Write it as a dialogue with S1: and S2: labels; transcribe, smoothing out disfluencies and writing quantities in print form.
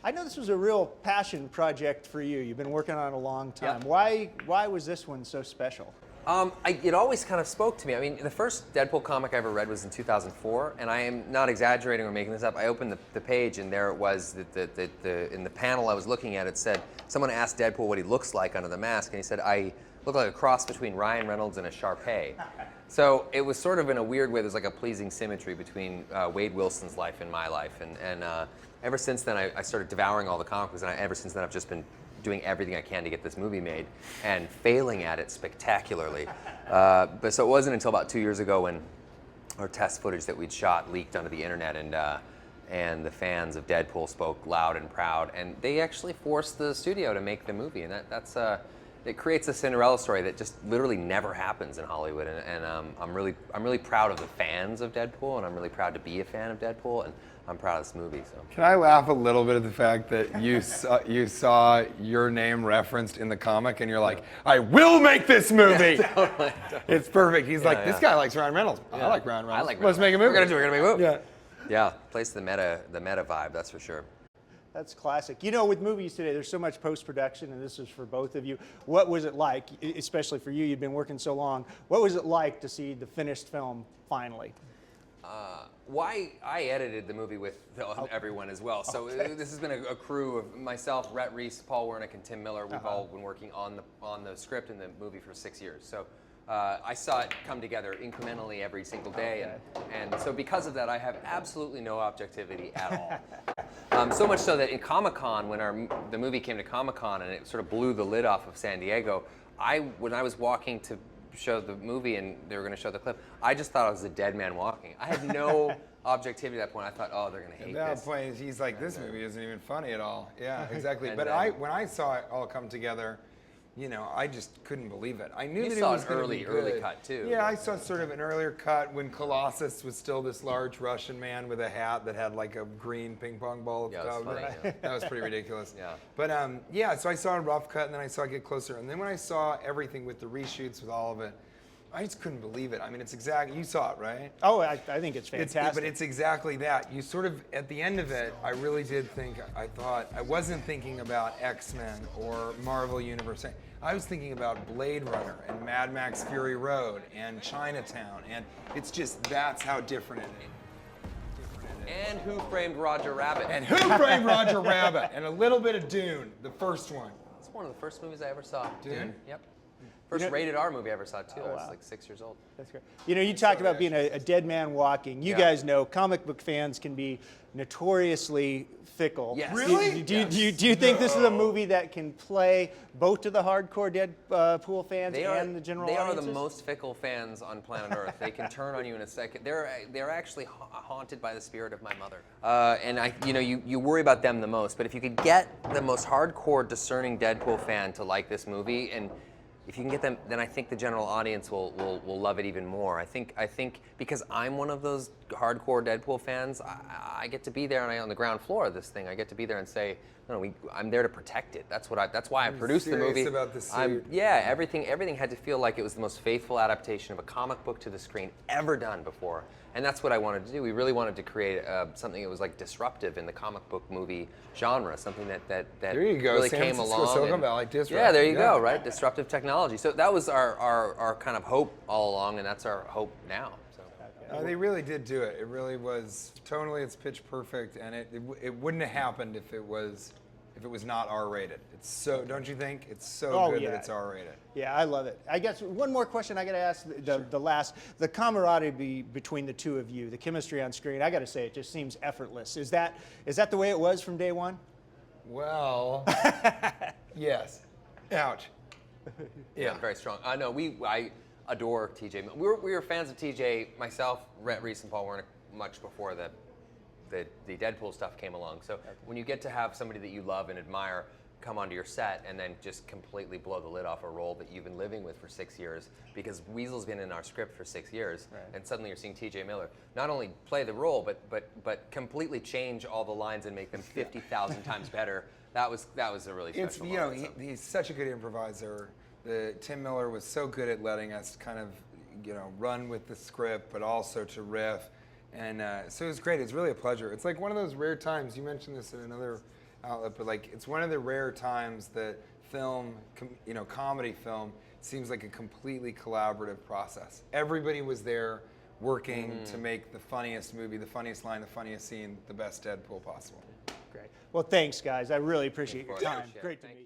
S1: I know this was a real passion project for you. You've been working on it a long time.
S2: Yeah.
S1: Why was this one so special?
S2: It always kind of spoke to me. I mean, the first Deadpool comic I ever read was in 2004, and I am not exaggerating or making this up. I opened the page, and there it was, in the panel I was looking at, it said, someone asked Deadpool what he looks like under the mask, and he said, I look like a cross between Ryan Reynolds and a Shar-Pei. So it was sort of, in a weird way, there's like a pleasing symmetry between Wade Wilson's life and my life, and ever since then I started devouring all the comics, and ever since then I've just been doing everything I can to get this movie made and failing at it spectacularly. But so it wasn't until about 2 years ago when our test footage that we'd shot leaked onto the internet, and the fans of Deadpool spoke loud and proud, and they actually forced the studio to make the movie, and that's it creates a Cinderella story that just literally never happens in Hollywood, and I'm really proud of the fans of Deadpool, and I'm really proud to be a fan of Deadpool, and I'm proud of this movie. So.
S3: Can I laugh a little bit at the fact that you saw your name referenced in the comic, and you're like, I will make this movie.
S2: Yeah, totally.
S3: It's perfect. He's like, this guy likes Ryan Reynolds.
S2: Yeah.
S3: I like Ryan Reynolds.
S2: I like
S3: Let's make a movie.
S2: We're gonna make a movie.
S3: Yeah.
S2: Yeah, plays the meta vibe. That's for sure.
S1: That's classic. You know, with movies today, there's so much post-production, and this is for both of you. What was it like, especially for you? You've been working so long. What was it like to see the finished film finally?
S2: Why I edited the movie with everyone as well. So this has been a crew of myself, Rhett Reese, Paul Wernick, and Tim Miller. We've all been working on the script and the movie for 6 years. So I saw it come together incrementally every single day, and so because of that, I have absolutely no objectivity at all. So much so that in Comic-Con, when the movie came to Comic-Con and it sort of blew the lid off of San Diego, when I was walking to show the movie and they were going to show the clip, I just thought I was a dead man walking. I had no objectivity at that point. I thought, oh, they're going to hate
S3: At that
S2: this.
S3: point, he's like, this movie isn't even funny at all. Yeah, exactly.
S2: And
S3: But when I saw it all come together, you know, I just couldn't believe it. I knew
S2: You
S3: that
S2: saw
S3: it was
S2: an
S3: going to be
S2: early
S3: good.
S2: cut, too.
S3: Yeah, I saw sort of an earlier cut when Colossus was still this large Russian man with a hat that had like a green ping pong ball.
S2: Yeah, it was funny, yeah.
S3: That was pretty ridiculous.
S2: Yeah.
S3: But yeah, so I saw a rough cut, and then I saw it get closer, and then when I saw everything with the reshoots, with all of it, I just couldn't believe it. I mean, it's exactly, you saw it, right?
S1: Oh, I think it's fantastic.
S3: But it's exactly that. You sort of, at the end of it, I really did think, I thought, I wasn't thinking about X-Men or Marvel Universe. I was thinking about Blade Runner and Mad Max Fury Road and Chinatown, and it's just, that's how different it is.
S2: And Who Framed Roger Rabbit?
S3: And Who Framed Roger Rabbit? And a little bit of Dune, the first one.
S2: It's one of the first movies I ever saw.
S3: Dune?
S2: Yep. First rated R movie I ever saw, too. I was like 6 years old.
S1: That's great. You know, you talked about being a dead man walking. You guys know comic book fans can be notoriously fickle.
S2: Yes.
S3: Really?
S1: Do you think this is a movie that can play both to the hardcore Deadpool fans and the general audience?
S2: They are the most fickle fans on planet Earth. They can turn on you in a second. They're actually haunted by the spirit of my mother. And you worry about them the most. But if you could get the most hardcore, discerning Deadpool fan to like this movie, and if you can get them, then I think the general audience will love it even more. I think because I'm one of those hardcore Deadpool fans, I get to be there, and on the ground floor of this thing, I get to be there and say, no, I'm there to protect it. That's why I produced the movie.
S3: About the suit.
S2: Everything had to feel like it was the most faithful adaptation of a comic book to the screen ever done before. And that's what I wanted to do. We really wanted to create something that was like disruptive in the comic book movie genre, something that
S3: there you go.
S2: really
S3: San
S2: came
S3: Francisco,
S2: along.
S3: Silicon Valley, disrupt.
S2: Yeah, there you go, right? Disruptive technology. So that was our kind of hope all along, and that's our hope now. So.
S3: They really did do it. It really was, tonally it's pitch perfect, and it wouldn't have happened if it was not R-rated. It's so, don't you think? It's so good that it's R-rated.
S1: Yeah, I love it. I guess one more question I got to ask, the camaraderie between the two of you, the chemistry on screen, I got to say, it just seems effortless. Is that the way it was from day one?
S3: Well, yes. Ouch.
S2: Yeah, very strong. No, I adore TJ. We were fans of TJ, myself, Rhett Reese, and Paul Wernick much before the Deadpool stuff came along. So when you get to have somebody that you love and admire come onto your set and then just completely blow the lid off a role that you've been living with for 6 years, because Weasel's been in our script for 6 years, and suddenly you're seeing TJ Miller not only play the role but completely change all the lines and make them 50,000 times better. That was a really special moment.
S3: He's such a good improviser. Tim Miller was so good at letting us kind of run with the script, but also to riff. And so it was great. It's really a pleasure. It's like one of those rare times. You mentioned this in another outlet, but like it's one of the rare times that film, comedy film, seems like a completely collaborative process. Everybody was there working to make the funniest movie, the funniest line, the funniest scene, the best Deadpool possible.
S1: Great. Well, thanks, guys. I really appreciate your time.
S2: Yeah,
S1: Great to
S2: thank
S1: meet you.